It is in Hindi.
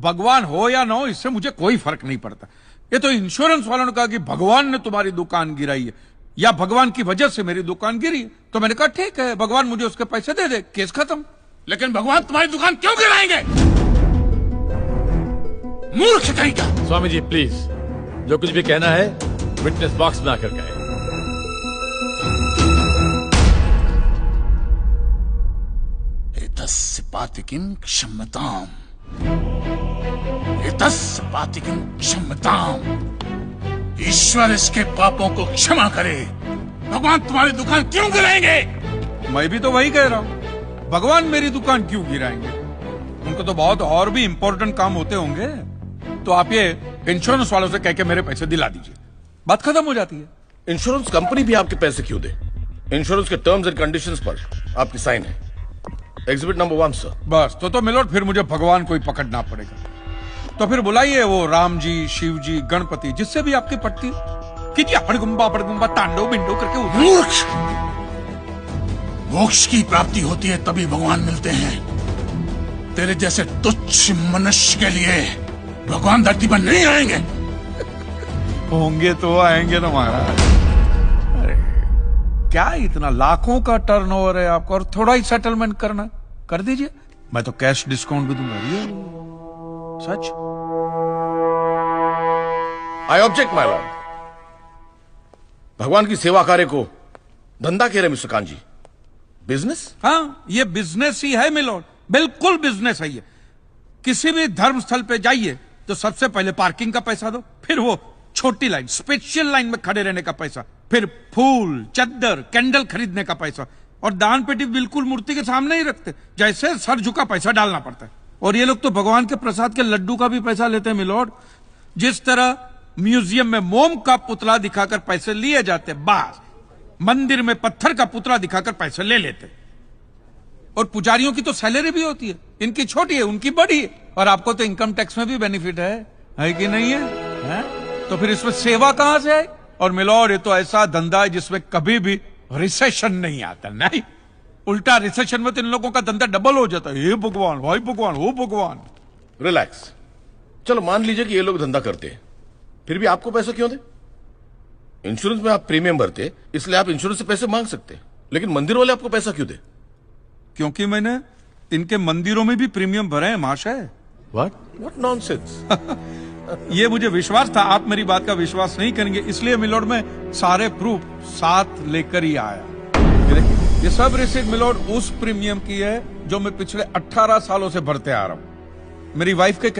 भगवान हो या ना हो इससे मुझे कोई फर्क नहीं पड़ता। ये तो इंश्योरेंस वालों ने कहा कि भगवान ने तुम्हारी दुकान गिराई है या भगवान की वजह से मेरी दुकान गिरी, तो मैंने कहा ठीक है, भगवान मुझे उसके पैसे दे दे, केस खत्म। लेकिन भगवान तुम्हारी दुकान क्यों गिराएंगे? मूर्ख कहीं का। स्वामी जी प्लीज, जो कुछ भी कहना है विटनेस बॉक्स में आकर कहें। एतस्य पातिकीं क्षम्यताम्, एतस्य पातिकीं क्षम्यताम्। ईश्वर इसके पापों को क्षमा करे। भगवान तुम्हारी दुकान क्यों गिराएंगे? मैं भी तो वही कह रहा हूं, भगवान मेरी दुकान क्यों गिराएंगे? उनको तो बहुत और भी इंपॉर्टेंट काम होते होंगे। तो आप ये इंश्योरेंस वालों से कह के मेरे पैसे दिला दीजिए, बात खत्म हो जाती है। इंश्योरेंस कंपनी भी आपके पैसे क्यों दे? इंश्योरेंस के टर्म्स एंड कंडीशंस पर आपकी साइन है। Exhibit number 1 sir. बस तो मिलोड फिर मुझे भगवान को ही पकड़ना पड़ेगा। तो फिर बुलाइए वो राम जी, शिव जी, गणपति, जिससे भी आपकी पट्टी कीजिए। अपड़गुम्बा तांडव बिंडो करके मूर्ख। मोक्ष की प्राप्ति होती है तभी भगवान मिलते हैं। तेरे जैसे तुच्छ मनुष्य के लिए भगवान धरती पर नहीं आएंगे। होंगे तो आएंगे ना महाराज। अरे क्या इतना लाखों का टर्नओवर है आपको और थोड़ा ही सेटलमेंट करना, कर दीजिए। मैं तो कैश डिस्काउंट भी दूंगा। ये सच। I object my lord. भगवान की सेवा कार्य को धंधा कह रहे मिस्टर कांजी, बिजनेस? हाँ, ये बिजनेस ही है मिलोड, बिल्कुल बिजनेस है ये। किसी भी धर्म स्थल पे जाइए तो सबसे पहले पार्किंग का पैसा दो, फिर वो छोटी लाइन, स्पेशल लाइन में खड़े रहने का पैसा, फिर फूल, चद्दर, कैंडल खरीदने का पैसा, और दान पेटी बिल्कुल मूर्ति के सामने ही रखते, जैसे सर झुका पैसा डालना पड़ता है। और ये लोग तो भगवान के प्रसाद के लड्डू का भी पैसा लेते हैं मिलोड। जिस तरह म्यूजियम में मोम का पुतला दिखाकर पैसे लिए जाते, बस मंदिर में पत्थर का पुतला दिखाकर पैसे ले लेते। और पुजारियों की तो सैलरी भी होती है, इनकी छोटी है, उनकी बड़ी है। और आपको तो इनकम टैक्स में भी बेनिफिट है कि नहीं है? तो फिर इसमें सेवा कहां से है? और मिलोड ये तो ऐसा धंधा है जिसमें कभी भी रिसेशन नहीं आता। नहीं, उल्टा रिसेशन में तो इन लोगों का धंधा डबल हो जाता है। हे भगवान, भाई भगवान, हो भगवान। रिलैक्स। चलो मान लीजिए कि ये लोग धंधा करते हैं, फिर भी आपको पैसा क्यों दे? इंश्योरेंस में आप प्रीमियम भरते, इसलिए आप इंश्योरेंस से पैसे मांग सकते हैं, लेकिन मंदिर वाले आपको पैसा क्यों दे? क्योंकि मैंने इनके मंदिरों में भी प्रीमियम भरे हैं महाशय। What nonsense? ये मुझे विश्वास था, आप मेरी बात का विश्वास नहीं करेंगे, इसलिए मिलोड में सारे प्रूफ साथ लेकर ही आया। ये सब रिसीट मिलोड उस प्रीमियम की है जो मैं पिछले 18 सालों से भरते आ रहा हूं। मेरी वाइफ के